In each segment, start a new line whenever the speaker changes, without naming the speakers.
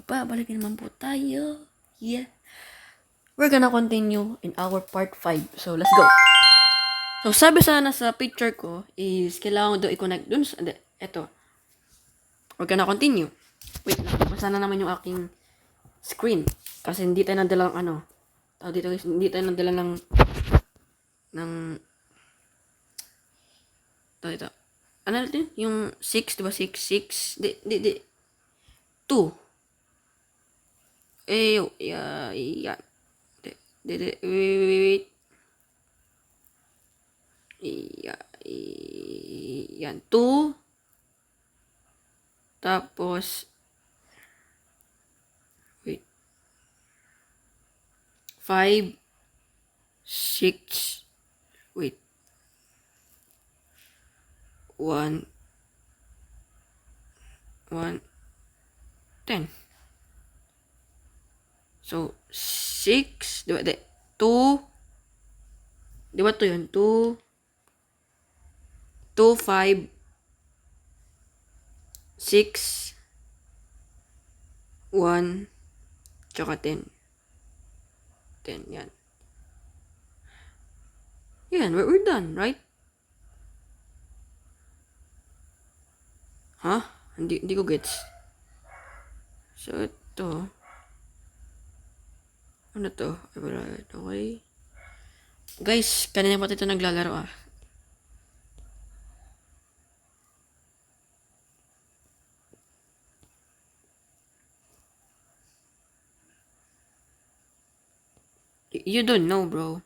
Magbabalik naman po tayo. Yeah. We're gonna continue in our part 5. So, let's go. So, sabi sana sa picture ko is kailangan daw i-connect dun sa... Eto. We're gonna continue. Wait lang. Basta na naman yung aking screen. Kasi hindi tayo nadalang dito guys, hindi tayo nadala ng ito. Ano natin? Yung 6, diba? 6. Di. 2. Yan. Wait. Yan. 2. Tapos, wait. 5, 6, wait. 1, 10. So, 6, diba? 2, diba 2 yun? 2, 5, 6, 1, tsaka 10. 10, yan. Yan, we're done, right? Huh? Hindi ko gets. So, ito. Ano to? Okay. Guys, kanina pa ito naglalaro ah. You don't know, bro.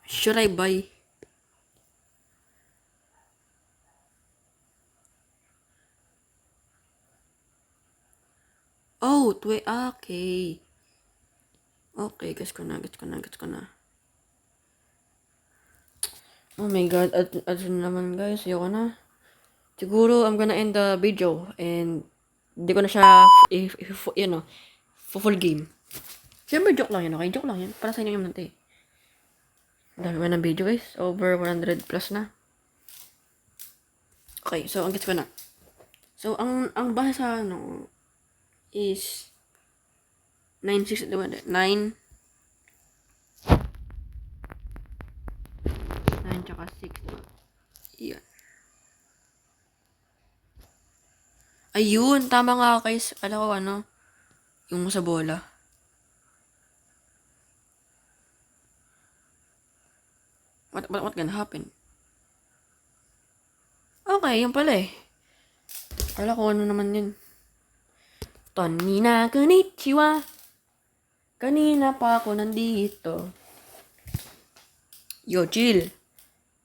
Should I buy? Oh, okay. Okay, gets ko na. Oh my god, at naman guys, ayoko na. Siguro, I'm gonna end the video and hindi ko na siya, full game. Siyempre, joke lang yun, okay? Joke lang yun. Para sa inyo yung nante. Dami ba ng video guys? Over 100 plus na. Okay, so, ang gets ko na. So, ang base sa, is 9, 6, diba? 9, 9 tsaka 6, diba? Yan. Ayun, tama nga guys. Alam ko yung sa bola. What gonna happen? Okay, yun pala eh. Alam ko ano naman yun. Tonina, konnichiwa. Kanina pa ako nandito. Yo, chill.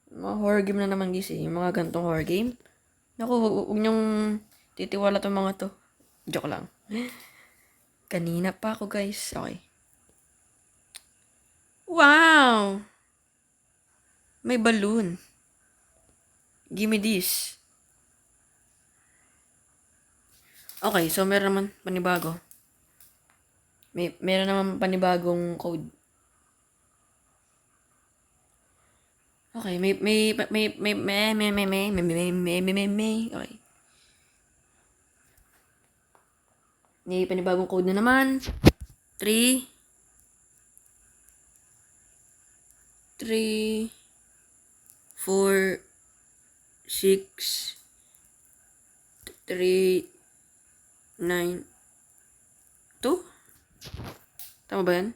Mga horror game na naman guys eh. Yung mga gantong horror game. Naku, huwag niyong titiwala tong mga to. Joke lang. Kanina pa ako guys. Okay. Wow! May balloon. Gimme this. Okay, so meron naman panibago. Meron naman panibagong code. Okay, may okay. May panibagong code na naman. 3 4 6 3 9 2. Tama ba yan?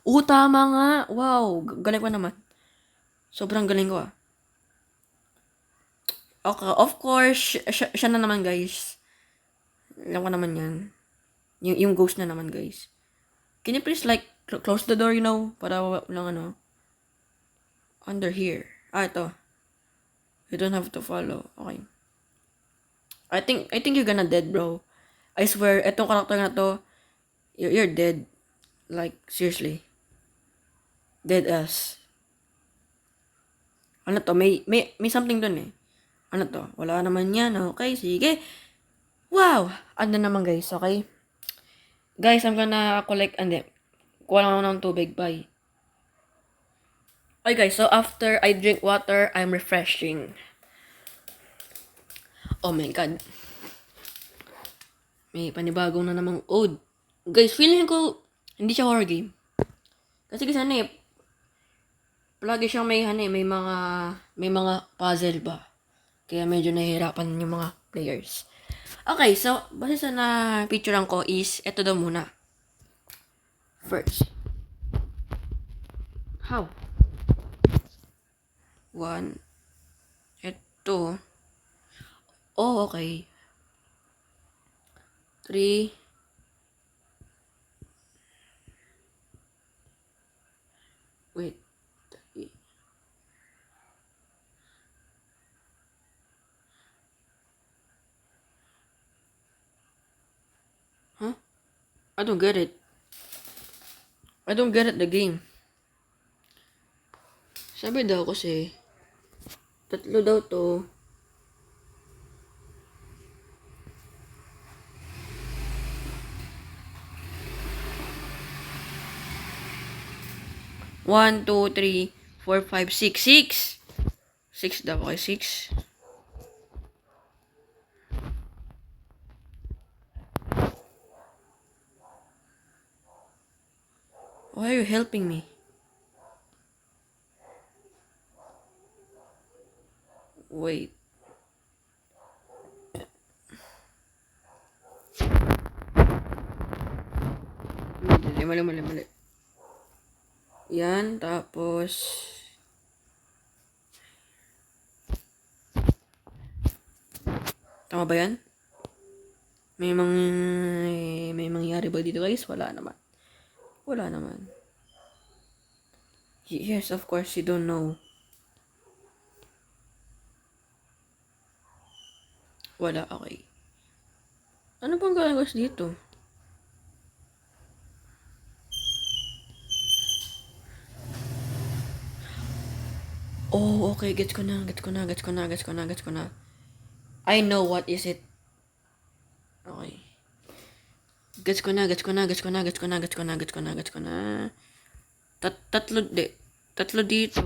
Tama nga. Wow, galing ko naman. Sobrang galing ko ah. Okay, of course, siya na naman guys. Alam ko naman yan. Yung ghost na naman guys. Can you please close the door, para walang under here. Ito. You don't have to follow. Okay. I think you're gonna dead, bro. I swear, etong character na to, you're dead. Like, seriously. Dead ass. Ano to? May something dun eh. Ano to? Wala naman yan. Okay, sige. Wow! Ano naman guys, okay? Guys, I'm gonna collect, hindi. Kuha lang ako ng tubig, bye. Okay guys, so after I drink water, I'm refreshing. Oh my god. May panibagong na namang ode. Guys, feeling ko, hindi siya horror game. Kasi ano eh, palagi siyang may mga puzzle ba. Kaya medyo nahihirapan yung mga players. Okay, so, base sa na picturean ko is, eto daw muna. First. How? One. Eto. Oh, okay. 3. Wait. Huh? I don't get it. I don't get it, the game. Sabi daw kasi, tatlo daw to. One, two, three, four, five, six. Six! Six daw, okay, six. Why are you helping me? Wait. Mali. Yan, tapos... Tama ba yan? May mangyari ba dito guys? Wala naman. Wala naman. Yes, of course, you don't know. Wala, okay. Ano bang gagawin guys dito? Oh, okay, gets ko na. I know what is it. Okay. Gets ko na. Tatlo dito.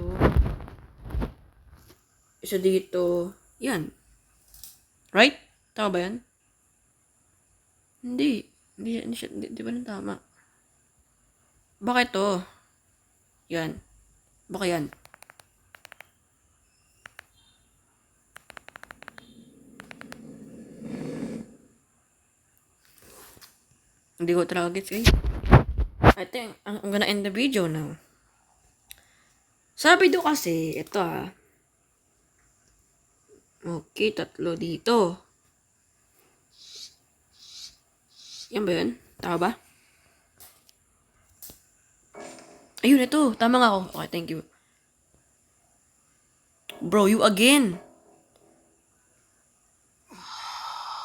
Isa dito. Yan. Right? Tama ba yan? Hindi. Di ba nang tama? Bakit to? Yan. Baka yan. Hindi ko talaga gets guys. I think I'm gonna end the video now. Sabi do kasi, ito Okay, tatlo dito. Yan ba yun? Tama ba? Ayun, ito. Tama nga ako. Okay, thank you. Bro, you again.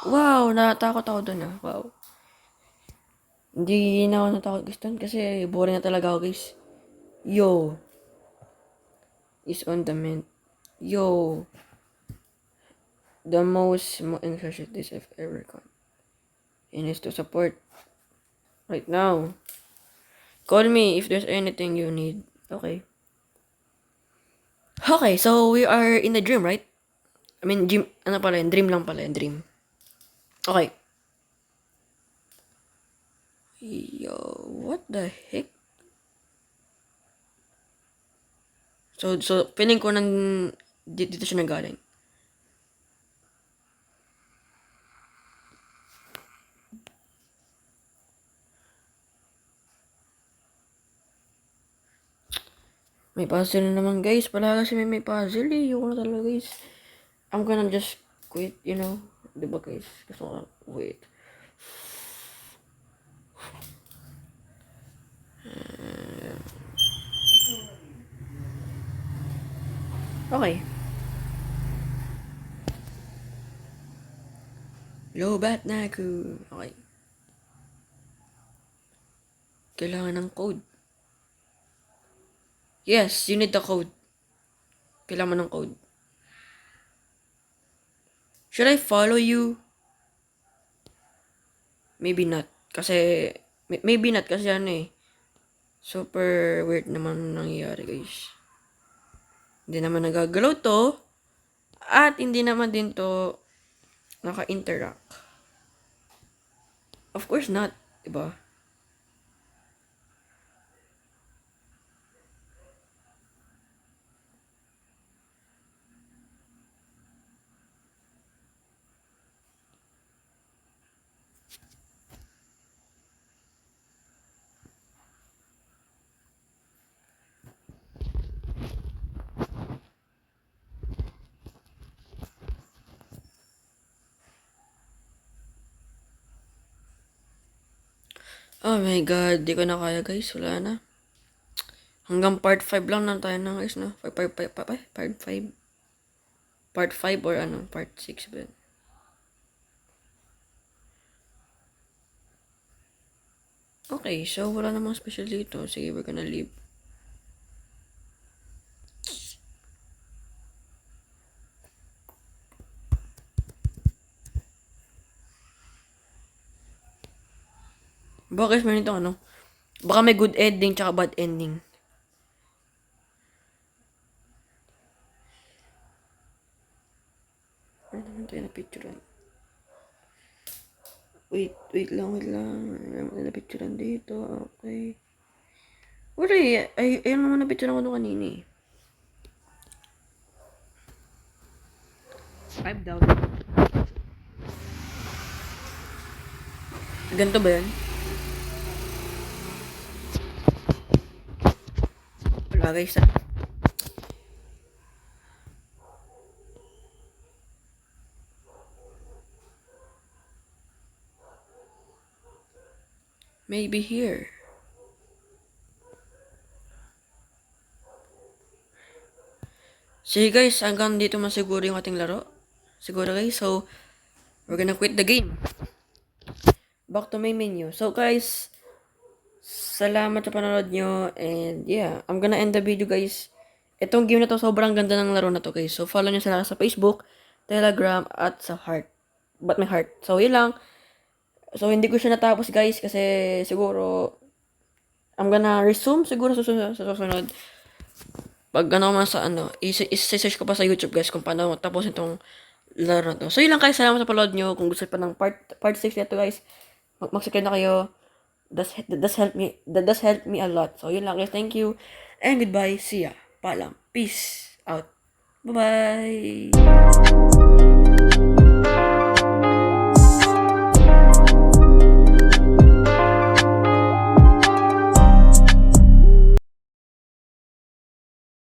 Wow, natakot ako dun Wow. Hindi na ako natakot guys dun kasi boring na talaga ako guys. Yo. Is on the mint. Yo. The most interesting this I've ever got. And is to support. Right now. Call me if there's anything you need. Okay. Okay, so we are in the dream, right? I mean, dream lang pala yun, dream. Okay. Yo, what the heck? So feeling ko dito siya nanggaling. May puzzle na naman guys. Pala kasi may puzzle eh. Yung na talaga guys. I'm gonna just quit, you know. Diba guys? Gusto ko wait. Okay. Lobat na ako. Okay. Kailangan ng code. Yes, you need the code. Kailangan mo ng code. Should I follow you? Maybe not. Kasi, maybe not kasi ano eh. Super weird naman nangyayari, guys. Hindi naman nagagalaw to. At hindi naman din to naka-interact. Of course not, diba? Oh my god, di ko na kaya guys, wala na. Hanggang part 5 lang na tayo na guys, no? Part 5. Part 5 or ano, part 6 ba? Okay, so wala namang special dito. Sige, we're gonna leave. Bakit may nito ano? Baka may good ending tsaka bad ending. Ano naman tayo na picturean? Wait lang. Ano na picturean dito? Okay. Wala eh. Ayun naman na picturean ko doon kanina eh. 5,000. Ganito ba yan? Wala guys ah. Maybe here. Sige guys, hanggang dito masiguro yung ating laro. Siguro guys, so we're gonna quit the game. Back to main menu. So guys, salamat sa panonood nyo. And yeah, I'm gonna end the video guys. Itong game na to, sobrang ganda ng laro na to guys. So follow nyo sila sa Facebook, Telegram, at sa Heart. But my Heart. So yun lang. So hindi ko siya natapos guys kasi siguro I'm gonna resume siguro sa susunod. Pag ano man sa ano, i-search ko pa sa YouTube guys kung paano tapos itong laro na to. So yun lang guys, salamat sa panood nyo. Kung gusto pa ng part 6 nito guys, mag-subscribe na kayo. That does help me a lot. So yun lang guys, thank you. And goodbye. See ya. Paalam. Peace out. Bye-bye.